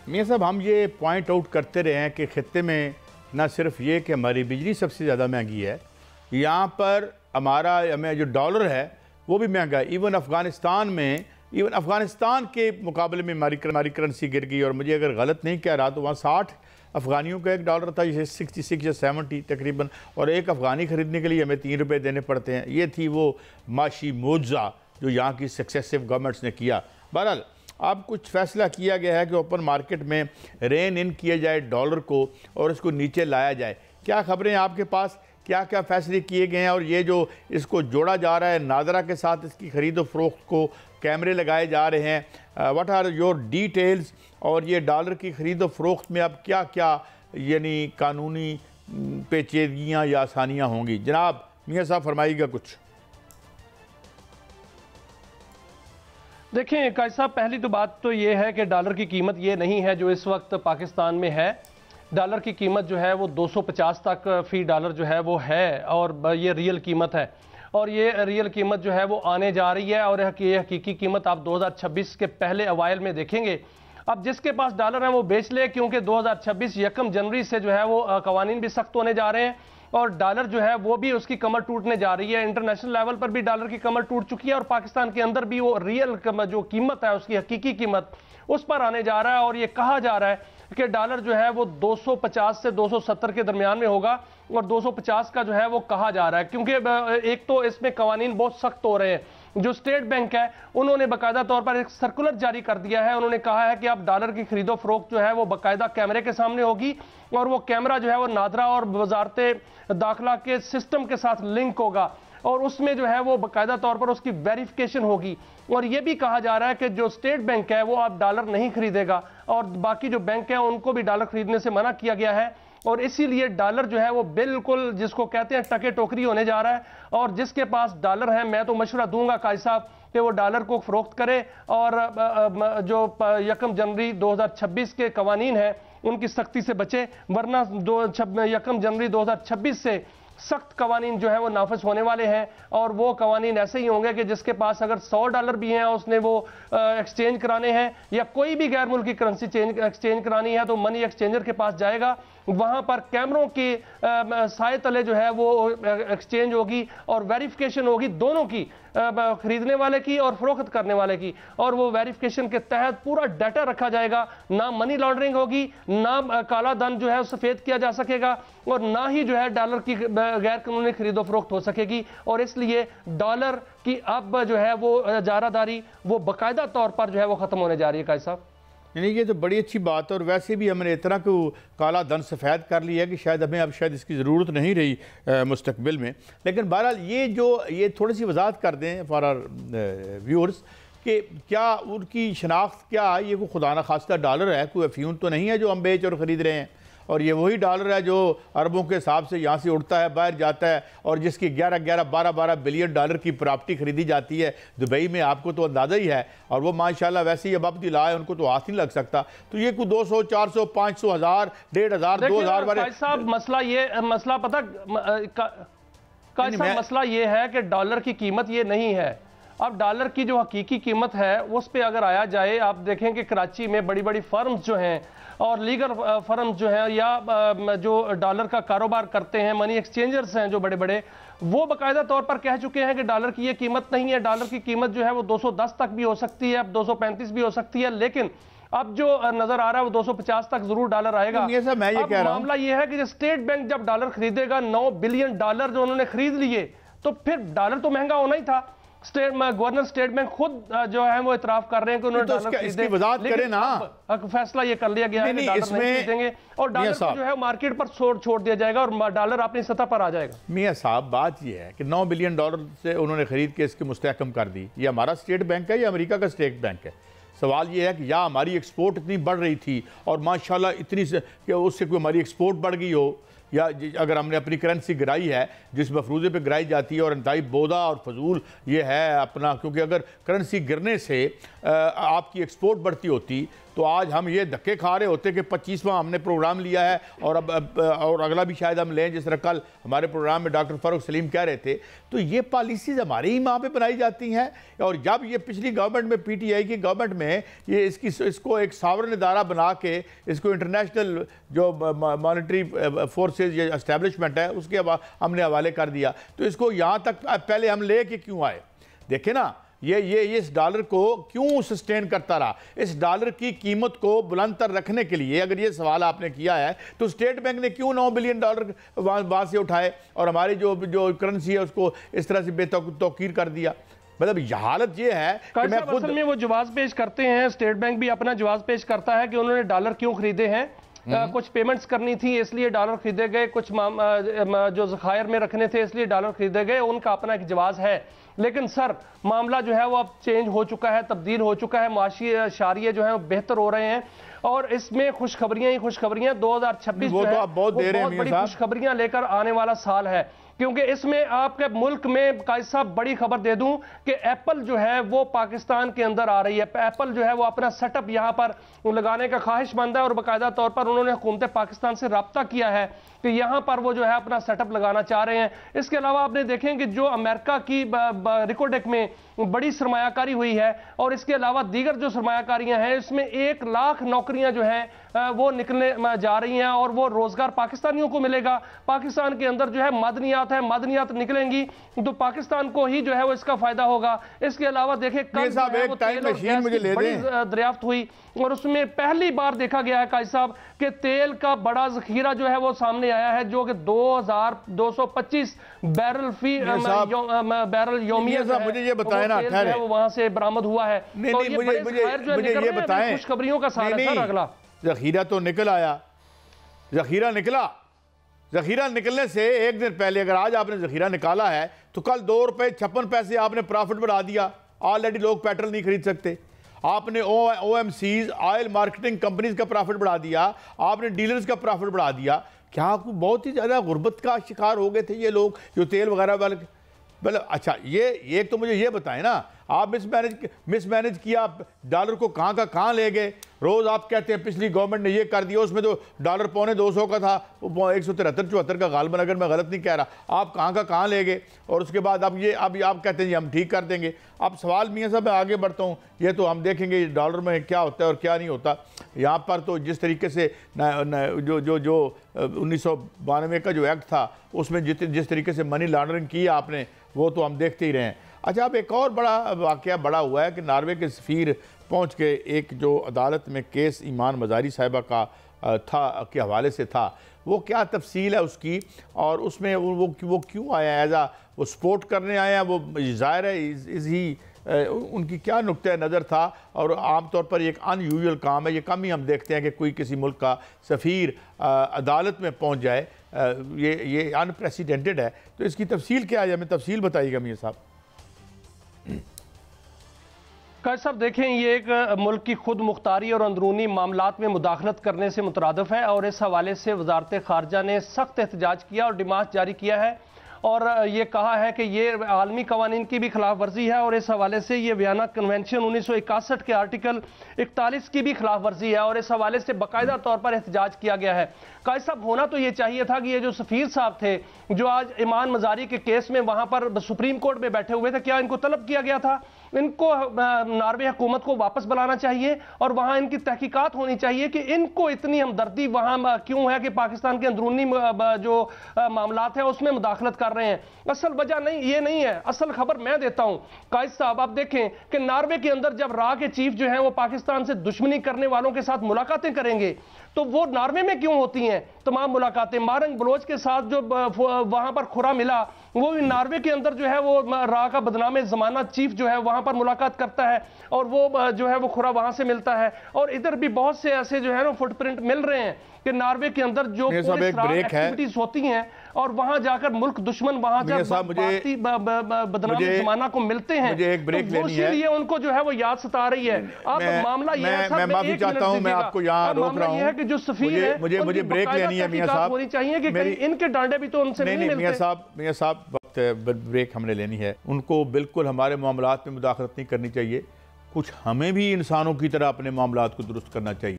मियाँ साहब, हम ये पॉइंट आउट करते रहे हैं कि खित्ते में न सिर्फ ये कि हमारी बिजली सबसे ज़्यादा महंगी है, यहाँ पर हमारा हमें जो डॉलर है वो भी महंगा है। इवन अफ़गानिस्तान के मुकाबले में हमारी करेंसी गिर गई और मुझे अगर गलत नहीं कह रहा तो वहाँ 60 अफ़गानियों का एक डॉलर था, जैसे 66 या 70 तकरीबन, और एक अफ़गानी ख़रीदने के लिए हमें 3 रुपये देने पड़ते हैं। ये थी वो माशी मुआवजा जो यहाँ की सक्सेसिव गवर्नमेंट्स ने किया। बहरहाल अब कुछ फ़ैसला किया गया है कि ओपन मार्केट में रेन इन किया जाए डॉलर को और इसको नीचे लाया जाए। क्या खबरें आपके पास, क्या क्या फ़ैसले किए गए हैं? और ये जो इसको जोड़ा जा रहा है नादरा के साथ, इसकी ख़रीद फ़रोख्त को कैमरे लगाए जा रहे हैं, व्हाट आर योर डिटेल्स? और ये डॉलर की ख़रीद फ़रोख्त में अब क्या क्या यानी कानूनी पेचीदगियाँ या आसानियाँ होंगी? जनाब मियाँ साहब फरमाइएगा कुछ। देखें काजी साहब, पहली तो बात तो ये है कि डॉलर की कीमत ये नहीं है जो इस वक्त पाकिस्तान में है। डॉलर की कीमत जो है वो 250 तक फ़ी डॉलर जो है वो है, और ये रियल कीमत है, और ये रियल कीमत जो है वो आने जा रही है। और ये हकीकी कीमत आप 2026 के पहले अवाइल में देखेंगे। अब जिसके पास डॉलर है वो बेच ले, क्योंकि 2026 1 जनवरी से जो है वो कवानीन भी सख्त होने जा रहे हैं और डॉलर जो है वो भी उसकी कमर टूटने जा रही है। इंटरनेशनल लेवल पर भी डॉलर की कमर टूट चुकी है और पाकिस्तान के अंदर भी वो रियल जो कीमत है, उसकी हकीकी कीमत उस पर आने जा रहा है। और ये कहा जा रहा है कि डॉलर जो है वो 250 से 270 के दरमियान में होगा, और 250 का जो है वो कहा जा रहा है, क्योंकि एक तो इसमें कवानीन बहुत सख्त हो रहे हैं। जो स्टेट बैंक है उन्होंने बाकायदा तौर पर एक सर्कुलर जारी कर दिया है। उन्होंने कहा है कि अब डॉलर की खरीदो फरोख्त जो है वो बाकायदा कैमरे के सामने होगी, और वो कैमरा जो है वो नादरा और वजारत दाखिला के सिस्टम के साथ लिंक होगा, और उसमें जो है वो बाकायदा तौर पर उसकी वेरिफिकेशन होगी। और ये भी कहा जा रहा है कि जो स्टेट बैंक है वो अब डॉलर नहीं खरीदेगा, और बाकी जो बैंक है उनको भी डॉलर खरीदने से मना किया गया है। और इसीलिए डॉलर जो है वो बिल्कुल जिसको कहते हैं टके टोकरी होने जा रहा है। और जिसके पास डॉलर है, मैं तो मशवरा दूंगा काजी साहब कि वो डॉलर को फरोख्त करे, और जो 1 जनवरी 2026 के कवानीन है उनकी सख्ती से बचे, वरना 1 जनवरी 2026 से सख्त कवानीन जो है वो नाफिज होने वाले हैं। और वो कवानीन ऐसे ही होंगे कि जिसके पास अगर 100 डॉलर भी हैं, उसने वो एक्सचेंज कराने हैं या कोई भी गैर मुल्की करेंसी एक्सचेंज करानी है, तो मनी एक्सचेंजर के पास जाएगा, वहां पर कैमरों के साए तले जो है वो एक्सचेंज होगी और वेरिफिकेशन होगी दोनों की, खरीदने वाले की और फरोख्त करने वाले की। और वो वेरिफिकेशन के तहत पूरा डाटा रखा जाएगा, ना मनी लॉन्ड्रिंग होगी, ना काला धन जो है सफेद किया जा सकेगा, और ना ही जो है डॉलर की गैर कानूनी खरीदो फरोख्त हो सकेगी। और इसलिए डॉलर की अब जो है वो जारादारी वो बाकायदा तौर पर जो है वो खत्म होने जा रही है काजी साहब। यानी ये तो बड़ी अच्छी बात है, और वैसे भी हमने इतना को काला धन सफ़ेद कर लिया है कि शायद हमें अब शायद इसकी ज़रूरत नहीं रही मुस्तकबिल में। लेकिन बहरहाल ये थोड़ी सी वजाहत कर दें फॉर आवर व्यूअर्स कि क्या उनकी शनाख्त, क्या ये कोई खुदा न खास्ता डॉलर है, कोई अफ्यून तो नहीं है जो हम बेच और ख़रीद रहे हैं, और ये वही डॉलर है जो अरबों के हिसाब से यहाँ से उड़ता है बाहर जाता है, और जिसकी 11-12 बिलियन डॉलर की प्रॉपर्टी खरीदी जाती है दुबई में, आपको तो अंदाज़ा ही है। और वो माशाल्लाह वैसे ही अब दिला है, उनको तो हाथ नहीं लग सकता। तो ये कोई 200, 400, 500, 1000, 1500, 2000 वाले साहब मसला पता मसला ये है कि डॉलर की कीमत ये नहीं है। अब डॉलर की जो हकीकी कीमत है उस पर अगर आया जाए, आप देखें कि कराची में बड़ी बड़ी फर्म्स जो हैं और लीगल फर्म्स जो हैं या जो डॉलर का कारोबार करते हैं, मनी एक्सचेंजर्स हैं जो बड़े बड़े, वो बाकायदा तौर पर कह चुके हैं कि डॉलर की ये कीमत नहीं है। डॉलर की कीमत जो है वो 210 तक भी हो सकती है, अब 235 भी हो सकती है, लेकिन अब जो नजर आ रहा है वो 250 तक जरूर डॉलर आएगा। अब मामला ये है कि स्टेट बैंक जब डॉलर खरीदेगा, 9 बिलियन डॉलर जो उन्होंने खरीद लिए, तो फिर डॉलर तो महंगा होना ही था। गवर्नर स्टेट बैंक खुद जो है वो इतराफ कर रहे हैं कि उन्होंने डॉलर खरीदे, ना फैसला ये कर लिया गया है कि डॉलर नहीं खरीदेंगे और डॉलर को जो है मार्केट पर छोड़ दिया जाएगा और डॉलर अपनी सतह पर आ जाएगा। मियां साहब, बात ये है कि 9 बिलियन डॉलर से उन्होंने खरीद के इसकी मुस्तहकम कर दी। ये हमारा स्टेट बैंक है या अमेरिका का स्टेट बैंक है? सवाल ये है कि या हमारी एक्सपोर्ट इतनी बढ़ रही थी और माशाल्लाह इतनी कि उससे कोई हमारी एक्सपोर्ट बढ़ गई हो, या अगर हमने अपनी करेंसी गिराई है जिस मफरूज़े पे गिराई जाती है, और इंतहाई बोदा और फजूल ये है अपना, क्योंकि अगर करेंसी गिरने से आपकी एक्सपोर्ट बढ़ती होती तो आज हम ये धक्के खा रहे होते कि 25वां हमने प्रोग्राम लिया है और अब और अगला भी शायद हम लें। जिस तरह कल हमारे प्रोग्राम में डॉक्टर फ़ारूक सलीम कह रहे थे, तो ये पॉलिसीज़ हमारे ही वहाँ पे बनाई जाती हैं। और जब ये पिछली गवर्नमेंट में PTI की गवर्नमेंट में ये इसको एक सावरन इदारा बना के इसको इंटरनेशनल जो मॉनेटरी फोर्सेज या एस्टेब्लिशमेंट है उसके हमने हवाले कर दिया, तो इसको यहाँ तक पहले हम ले के क्यों आए? देखें ना, ये इस डॉलर को क्यों सस्टेन करता रहा? इस डॉलर की कीमत को बुलंद तर रखने के लिए अगर ये सवाल आपने किया है तो स्टेट बैंक ने क्यों $9 बिलियन वहाँ से उठाए और हमारी जो करेंसी है उसको इस तरह से बेतौकीर कर दिया? मतलब ये हालत ये है कि मैं खुद असल में वो जवाब पेश करते हैं, स्टेट बैंक भी अपना जवाब पेश करता है कि उन्होंने डॉलर क्यों खरीदे हैं। कुछ पेमेंट्स करनी थी इसलिए डॉलर खरीदे गए, कुछ जो ज़खायर में रखने थे इसलिए डॉलर खरीदे गए, उनका अपना एक जवाब है। लेकिन सर मामला जो है वो अब चेंज हो चुका है, तब्दील हो चुका है, माशी शारिये जो है वो बेहतर हो रहे हैं और इसमें खुशखबरियां ही खुशखबरियां। 2026 जो है बहुत बड़ी खुशखबरियां लेकर आने वाला साल है, क्योंकि इसमें आपके मुल्क में कायद साहब बड़ी खबर दे दूं कि एप्पल जो है वो पाकिस्तान के अंदर आ रही है। एप्पल जो है वो अपना सेटअप यहां पर लगाने का ख्वाहिशमंद है और बाकायदा तौर पर उन्होंने हुकूमत पाकिस्तान से रब्ता किया है कि यहां पर वो जो है अपना सेटअप लगाना चाह रहे हैं। इसके अलावा आपने देखें कि जो अमेरिका की रिकोडेक में बड़ी सरमायाकारी हुई है और इसके अलावा दीगर जो सरमायाकारियां हैं इसमें 1 लाख नौकरियां जो हैं वो निकलने जा रही हैं और वो रोजगार पाकिस्तानियों को मिलेगा। पाकिस्तान के अंदर जो है मादनियात है, मादनियात निकलेंगी तो पाकिस्तान को ही जो है वो इसका फायदा होगा। इसके अलावा देखें कल बड़ी दरियाफ्त हुई और उसमें पहली बार देखा गया है काजी साहब कि तेल का बड़ा जखीरा जो है वो सामने आया है, जो कि 2225 बैरल यौमिया मुझे ये बताएं ना, वो वहां से बरामद हुआ है। मुझे ये बताएं, खुशखबरियों का साल है अगला। जखीरा तो निकल आया, जखीरा निकला, जखीरा निकलने से एक दिन पहले अगर आज आपने जखीरा निकाला है तो कल ₹2.56 आपने प्रॉफिट बढ़ा दिया। ऑलरेडी लोग पेट्रोल नहीं खरीद सकते। आपने OMCs ऑयल मार्केटिंग कंपनीज का प्रॉफिट बढ़ा दिया, आपने डीलर्स का प्रॉफिट बढ़ा दिया। क्या आपको बहुत ही ज़्यादा गुर्बत का शिकार हो गए थे ये लोग जो तेल वगैरह वाले? मतलब अच्छा ये एक तो मुझे ये बताएं ना, आप मिसमैनेज किया, डॉलर को कहाँ का कहाँ ले गए। रोज़ आप कहते हैं पिछली गवर्नमेंट ने ये कर दिया, उसमें तो डॉलर $250 का था, वो 173-74 का गालबन, अगर मैं गलत नहीं कह रहा। आप कहाँ का कहाँ ले गए और उसके बाद अब आप कहते हैं हम ठीक कर देंगे। अब सवाल मियाँ साहब मैं आगे बढ़ता हूँ, ये तो हम देखेंगे डॉलर में क्या होता है और क्या नहीं होता। यहाँ पर तो जिस तरीके से जो 1992 का जो एक्ट था उसमें जिस तरीके से मनी लॉन्ड्रिंग की आपने वो तो हम देखते ही रहे हैं। अच्छा, अब एक और बड़ा वाक़या बड़ा हुआ है कि नॉर्वे के सफ़ीर पहुंच के एक जो अदालत में केस ईमान मज़ारी साहिबा का था के हवाले से था, वो क्या तफसील है उसकी और उसमें वो क्यों आया एज वो सपोर्ट करने आया? वो ज़ाहिर है उनकी क्या नुक्ता नज़र था? और आमतौर पर एक अनयूजुअल काम है, ये कम ही हम देखते हैं कि कोई किसी मुल्क का सफ़ीर अदालत में पहुंच जाए, ये अनप्रेसिडेंटेड है। तो इसकी तफसील क्या है, हमें तफसील बताइएगा मियां साहब। काजी साहब देखें, ये एक मुल्क की खुद मुख्तारी और अंदरूनी मामलात में मुदाखलत करने से मुतरादिफ है और इस हवाले से वजारत खारजा ने सख्त एहतजाज किया और डिमांड जारी किया है और ये कहा है कि ये आलमी कवानीन की भी खिलाफ वर्जी है और इस हवाले से ये वियना कन्वेंशन 1961 के आर्टिकल 41 की भी खिलाफ वर्जी है और इस हवाले से बाकायदा तौर पर एहतजाज किया गया है। काजी साहब होना तो ये चाहिए था कि ये जो सफ़ीर साहब थे जो आज ईमान मज़ारी के केस में वहां पर सुप्रीम कोर्ट में बैठे हुए थे, क्या इनको तलब किया गया था? इनको नॉर्वे हुकूमत को वापस बुलाना चाहिए और वहां इनकी तहकीकात होनी चाहिए कि इनको इतनी हमदर्दी वहां क्यों है कि पाकिस्तान के अंदरूनी जो मामलात हैं उसमें मुदाखलत कर रहे हैं। असल वजह नहीं ये नहीं है, असल खबर मैं देता हूं कायद साहब। आप देखें कि नॉर्वे के अंदर जब रा के चीफ जो है वो पाकिस्तान से दुश्मनी करने वालों के साथ मुलाकातें करेंगे तो वो नॉर्वे में क्यों होती हैं तमाम मुलाकातें? मारंग बलोच के साथ जो वहां पर खुरा मिला वो भी नॉर्वे के अंदर जो है वो रा का बदनाम ज़माना चीफ जो है वहां पर मुलाकात करता है और वो जो है वो खुरा वहां से मिलता है। और इधर भी बहुत से ऐसे जो है ना फुटप्रिंट मिल रहे हैं कि नॉर्वे के अंदर जो एक्टिविटीज होती हैं और वहां जाकर मुल्क दुश्मन वहां बदनामी ज़माना को मिलते हैं। मुझे एक ब्रेक लेनी है, इसलिए उनको जो है वो याद सता रही है। अब मामला ये है, मैं माफी चाहता हूं, मैं आपको यहाँ रोक रहा हूं कि जो सफीर है मुझे ब्रेक लेनी है मियां साहब, होनी चाहिए कि कहीं इनके डांडे भी तो उनसे नहीं मिलते। मियां साहब वक्त ब्रेक हमने लेनी है। उनको बिल्कुल हमारे मामलात में मुदाखलत नहीं करनी चाहिए। कुछ हमें भी इंसानों की तरह अपने मामलात को दुरुस्त करना चाहिए।